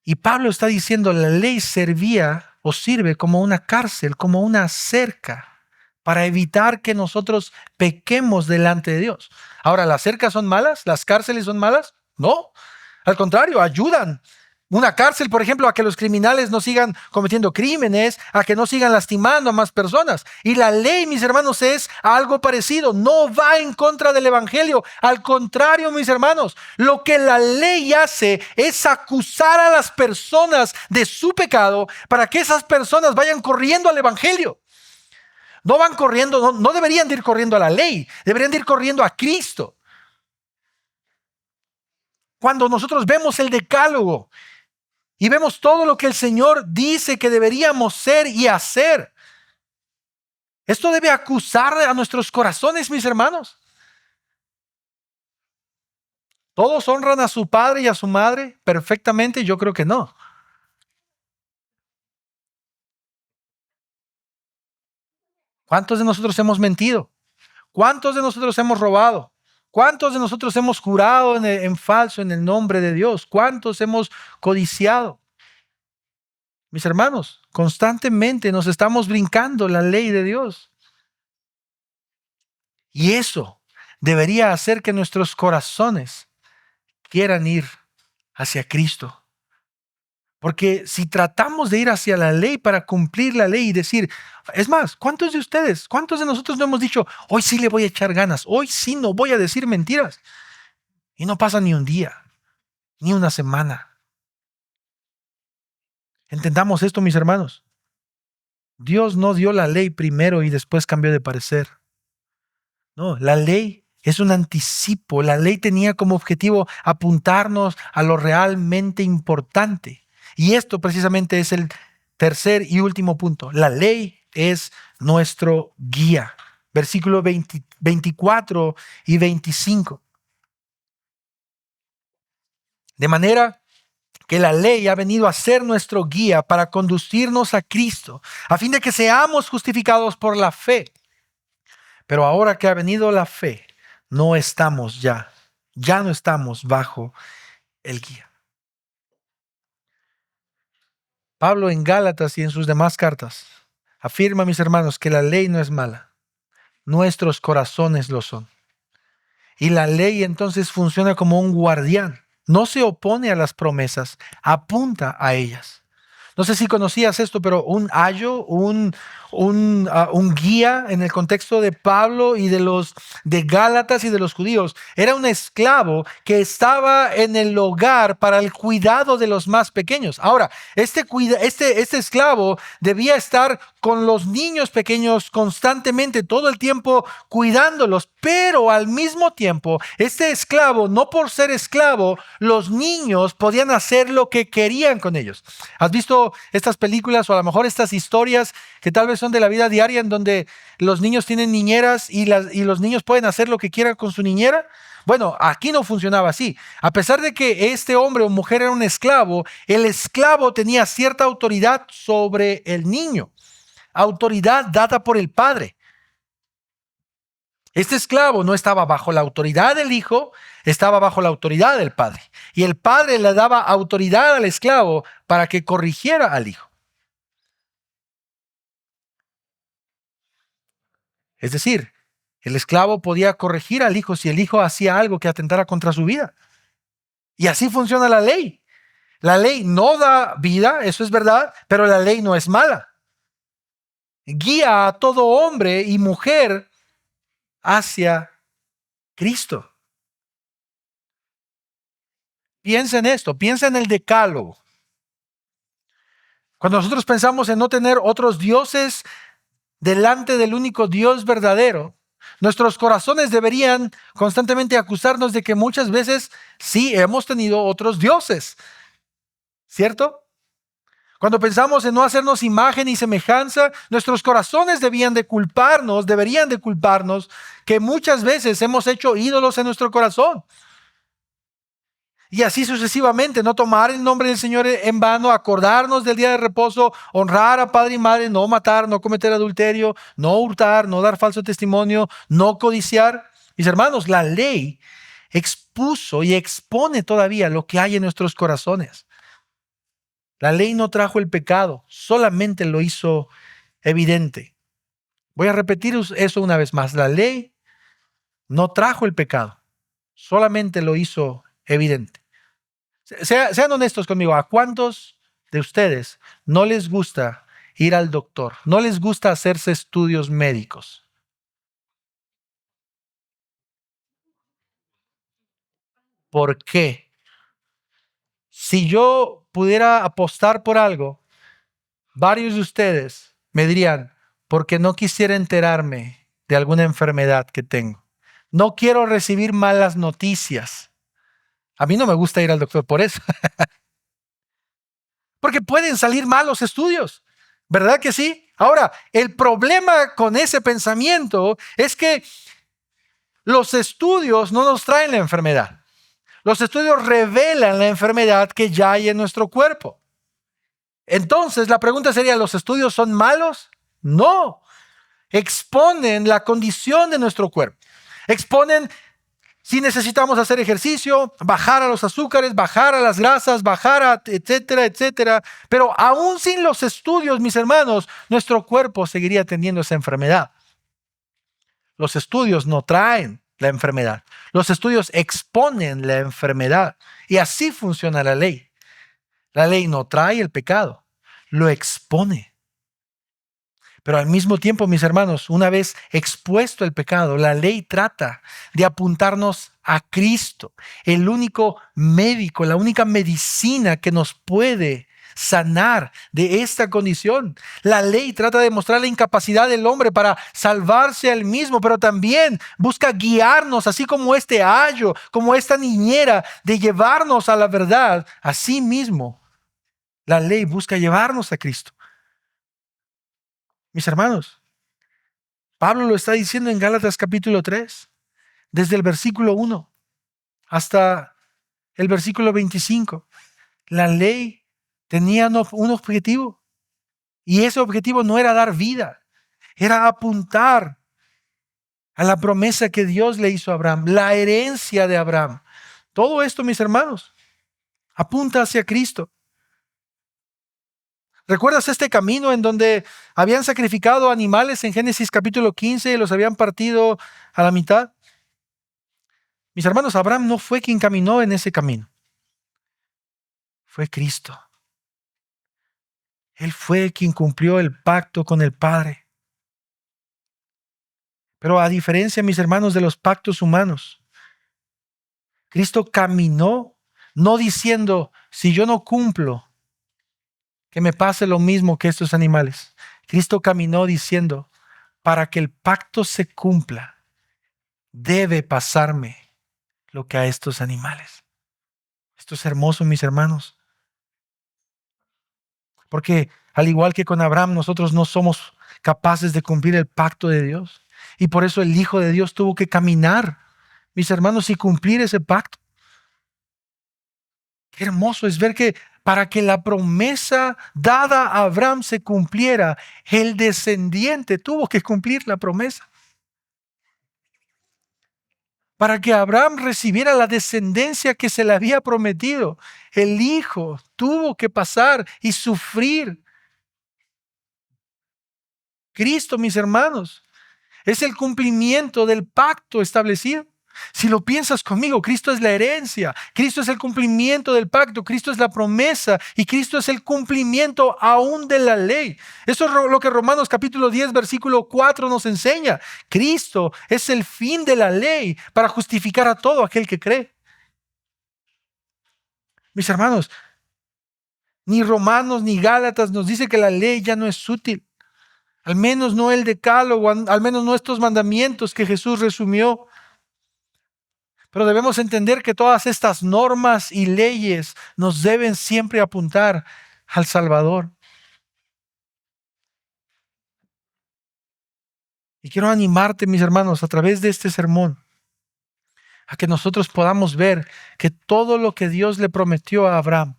Y Pablo está diciendo, la ley servía o sirve como una cárcel, como una cerca, para evitar que nosotros pequemos delante de Dios. Ahora, ¿las cercas son malas? ¿Las cárceles son malas? No, al contrario, ayudan. Una cárcel, por ejemplo, a que los criminales no sigan cometiendo crímenes, a que no sigan lastimando a más personas. Y la ley, mis hermanos, es algo parecido. No va en contra del evangelio. Al contrario, mis hermanos, lo que la ley hace es acusar a las personas de su pecado para que esas personas vayan corriendo al evangelio. No van corriendo, no deberían de ir corriendo a la ley, deberían de ir corriendo a Cristo. Cuando nosotros vemos el decálogo, y vemos todo lo que el Señor dice que deberíamos ser y hacer, esto debe acusar a nuestros corazones, mis hermanos. ¿Todos honran a su padre y a su madre perfectamente? Yo creo que no. ¿Cuántos de nosotros hemos mentido? ¿Cuántos de nosotros hemos robado? ¿Cuántos de nosotros hemos jurado en falso en el nombre de Dios? ¿Cuántos hemos codiciado? Mis hermanos, constantemente nos estamos brincando la ley de Dios. Y eso debería hacer que nuestros corazones quieran ir hacia Cristo. Porque si tratamos de ir hacia la ley para cumplir la ley y decir, es más, ¿cuántos de ustedes, cuántos de nosotros no hemos dicho, hoy sí le voy a echar ganas, hoy sí no voy a decir mentiras? Y no pasa ni un día, ni una semana. Entendamos esto, mis hermanos. Dios no dio la ley primero y después cambió de parecer. No, la ley es un anticipo. La ley tenía como objetivo apuntarnos a lo realmente importante. Y esto precisamente es el tercer y último punto. La ley es nuestro guía. Versículos 24 y 25. De manera que la ley ha venido a ser nuestro guía para conducirnos a Cristo, a fin de que seamos justificados por la fe. Pero ahora que ha venido la fe, no estamos ya no estamos bajo el guía. Pablo en Gálatas y en sus demás cartas afirma, mis hermanos, que la ley no es mala. Nuestros corazones lo son. Y la ley entonces funciona como un guardián. No se opone a las promesas, apunta a ellas. No sé si conocías esto, pero un ayo, un guía en el contexto de Pablo y de Gálatas y de los judíos, era un esclavo que estaba en el hogar para el cuidado de los más pequeños. Ahora, este esclavo debía estar con los niños pequeños constantemente, todo el tiempo cuidándolos, pero al mismo tiempo, este esclavo, no por ser esclavo, los niños podían hacer lo que querían con ellos. ¿Has visto estas películas o a lo mejor estas historias que tal vez son de la vida diaria en donde los niños tienen niñeras y los niños pueden hacer lo que quieran con su niñera? Bueno, aquí no funcionaba así. A pesar de que este hombre o mujer era un esclavo, el esclavo tenía cierta autoridad sobre el niño, autoridad dada por el padre. Este esclavo no estaba bajo la autoridad del hijo, estaba bajo la autoridad del padre. Y el padre le daba autoridad al esclavo para que corrigiera al hijo. Es decir, el esclavo podía corregir al hijo si el hijo hacía algo que atentara contra su vida. Y así funciona la ley. La ley no da vida, eso es verdad, pero la ley no es mala. Guía a todo hombre y mujer hacia Cristo. Piensa en esto, piensa en el decálogo. Cuando nosotros pensamos en no tener otros dioses delante del único Dios verdadero, nuestros corazones deberían constantemente acusarnos de que muchas veces sí hemos tenido otros dioses, ¿cierto? Cuando pensamos en no hacernos imagen y semejanza, nuestros corazones deberían de culparnos que muchas veces hemos hecho ídolos en nuestro corazón. Y así sucesivamente, no tomar el nombre del Señor en vano, acordarnos del día de reposo, honrar a padre y madre, no matar, no cometer adulterio, no hurtar, no dar falso testimonio, no codiciar. Mis hermanos, la ley expuso y expone todavía lo que hay en nuestros corazones. La ley no trajo el pecado, solamente lo hizo evidente. Voy a repetir eso una vez más. La ley no trajo el pecado, solamente lo hizo evidente. Sean honestos conmigo, ¿a cuántos de ustedes no les gusta ir al doctor? ¿No les gusta hacerse estudios médicos? ¿Por qué? Si yo pudiera apostar por algo, varios de ustedes me dirían, porque no quisiera enterarme de alguna enfermedad que tengo. No quiero recibir malas noticias. A mí no me gusta ir al doctor por eso. Porque pueden salir malos estudios, ¿verdad que sí? Ahora, el problema con ese pensamiento es que los estudios no nos traen la enfermedad. Los estudios revelan la enfermedad que ya hay en nuestro cuerpo. Entonces, la pregunta sería, ¿los estudios son malos? No. Exponen la condición de nuestro cuerpo. Exponen si necesitamos hacer ejercicio, bajar a los azúcares, bajar a las grasas, bajar a etcétera, etcétera. Pero aún sin los estudios, mis hermanos, nuestro cuerpo seguiría teniendo esa enfermedad. Los estudios no traen la enfermedad. Los estudios exponen la enfermedad. Y así funciona la ley. La ley no trae el pecado, lo expone. Pero al mismo tiempo, mis hermanos, una vez expuesto el pecado, la ley trata de apuntarnos a Cristo, el único médico, la única medicina que nos puede sanar de esta condición. La ley trata de mostrar la incapacidad del hombre para salvarse a él mismo, pero también busca guiarnos, así como este ayo, como esta niñera, de llevarnos a la verdad. Así mismo, la ley busca llevarnos a Cristo. Mis hermanos, Pablo lo está diciendo en Gálatas capítulo 3, desde el versículo 1 hasta el versículo 25. La ley tenía un objetivo, y ese objetivo no era dar vida, era apuntar a la promesa que Dios le hizo a Abraham, la herencia de Abraham. Todo esto, mis hermanos, apunta hacia Cristo. ¿Recuerdas este camino en donde habían sacrificado animales en Génesis capítulo 15 y los habían partido a la mitad? Mis hermanos, Abraham no fue quien caminó en ese camino. Fue Cristo. Él fue quien cumplió el pacto con el Padre. Pero a diferencia, mis hermanos, de los pactos humanos, Cristo caminó no diciendo, si yo no cumplo, que me pase lo mismo que estos animales. Cristo caminó diciendo, para que el pacto se cumpla, debe pasarme lo que a estos animales. Esto es hermoso, mis hermanos. Porque al igual que con Abraham, nosotros no somos capaces de cumplir el pacto de Dios. Y por eso el Hijo de Dios tuvo que caminar mis hermanos, y cumplir ese pacto. Qué hermoso es ver que para que la promesa dada a Abraham se cumpliera, el descendiente tuvo que cumplir la promesa. Para que Abraham recibiera la descendencia que se le había prometido, el hijo tuvo que pasar y sufrir. Cristo, mis hermanos, es el cumplimiento del pacto establecido. Si lo piensas conmigo, Cristo es la herencia, Cristo es el cumplimiento del pacto, Cristo es la promesa y Cristo es el cumplimiento aún de la ley. Eso es lo que Romanos capítulo 10, versículo 4 nos enseña. Cristo es el fin de la ley para justificar a todo aquel que cree. Mis hermanos, ni Romanos ni Gálatas nos dice que la ley ya no es útil. Al menos no el decálogo, al menos no estos mandamientos que Jesús resumió. Pero debemos entender que todas estas normas y leyes nos deben siempre apuntar al Salvador. Y quiero animarte, mis hermanos, a través de este sermón, a que nosotros podamos ver que todo lo que Dios le prometió a Abraham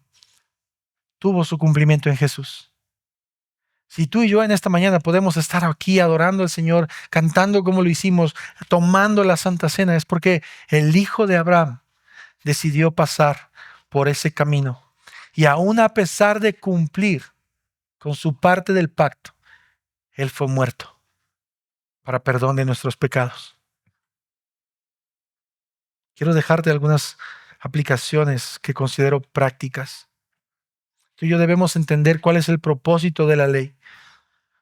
tuvo su cumplimiento en Jesús. Si tú y yo en esta mañana podemos estar aquí adorando al Señor, cantando como lo hicimos, tomando la Santa Cena, es porque el hijo de Abraham decidió pasar por ese camino. Y aún a pesar de cumplir con su parte del pacto, Él fue muerto para perdón de nuestros pecados. Quiero dejarte algunas aplicaciones que considero prácticas. Tú y yo debemos entender cuál es el propósito de la ley,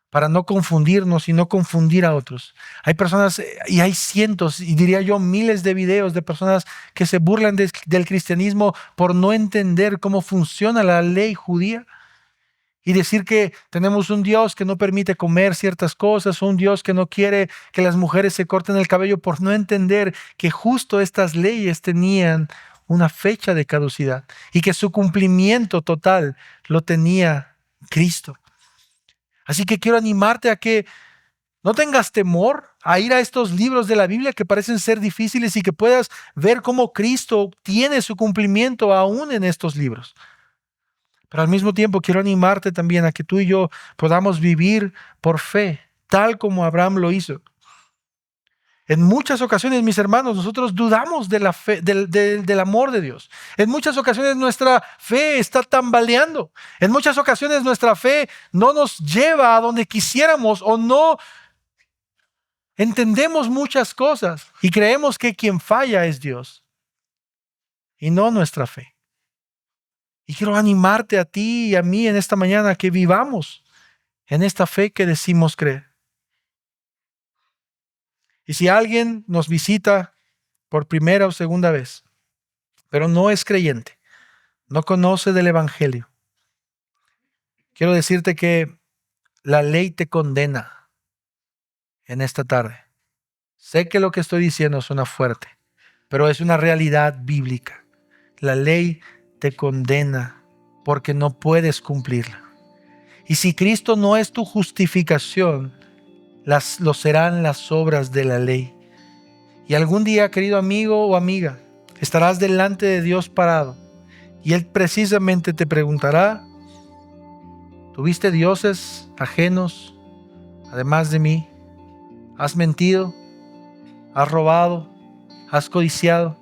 para no confundirnos y no confundir a otros. Hay personas, y hay cientos, y diría yo miles de videos de personas que se burlan del cristianismo por no entender cómo funciona la ley judía y decir que tenemos un Dios que no permite comer ciertas cosas, o un Dios que no quiere que las mujeres se corten el cabello, por no entender que justo estas leyes tenían una fecha de caducidad y que su cumplimiento total lo tenía Cristo. Así que quiero animarte a que no tengas temor a ir a estos libros de la Biblia que parecen ser difíciles y que puedas ver cómo Cristo tiene su cumplimiento aún en estos libros. Pero al mismo tiempo quiero animarte también a que tú y yo podamos vivir por fe, tal como Abraham lo hizo. En muchas ocasiones, mis hermanos, nosotros dudamos de la fe, del amor de Dios. En muchas ocasiones nuestra fe está tambaleando. En muchas ocasiones nuestra fe no nos lleva a donde quisiéramos o no entendemos muchas cosas y creemos que quien falla es Dios y no nuestra fe. Y quiero animarte a ti y a mí en esta mañana a que vivamos en esta fe que decimos creer. Y si alguien nos visita por primera o segunda vez, pero no es creyente, no conoce del Evangelio, quiero decirte que la ley te condena en esta tarde. Sé que lo que estoy diciendo suena fuerte, pero es una realidad bíblica. La ley te condena porque no puedes cumplirla. Y si Cristo no es tu justificación, lo serán las obras de la ley. Y algún día, querido amigo o amiga, estarás delante de Dios parado y Él precisamente te preguntará: ¿tuviste dioses ajenos además de mí? ¿Has mentido? ¿Has robado? ¿Has codiciado?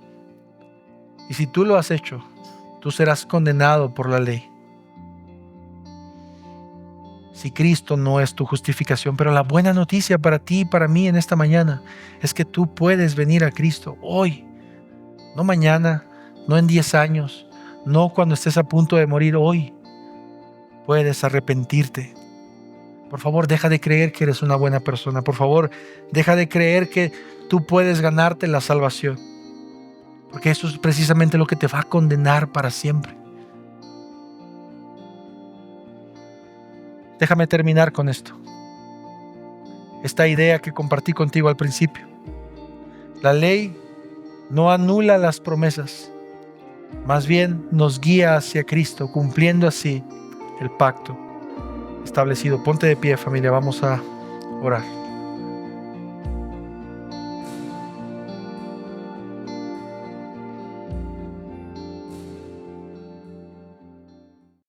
Y si tú lo has hecho, tú serás condenado por la ley. Si Cristo no es tu justificación. Pero la buena noticia para ti y para mí en esta mañana es que tú puedes venir a Cristo hoy, no mañana, no en 10 años, no cuando estés a punto de morir. Hoy puedes arrepentirte. Por favor, deja de creer que eres una buena persona. Por favor, deja de creer que tú puedes ganarte la salvación, porque eso es precisamente lo que te va a condenar para siempre. Déjame terminar con esto. Esta idea que compartí contigo al principio. La ley no anula las promesas, más bien nos guía hacia Cristo, cumpliendo así el pacto establecido. Ponte de pie, familia, vamos a orar.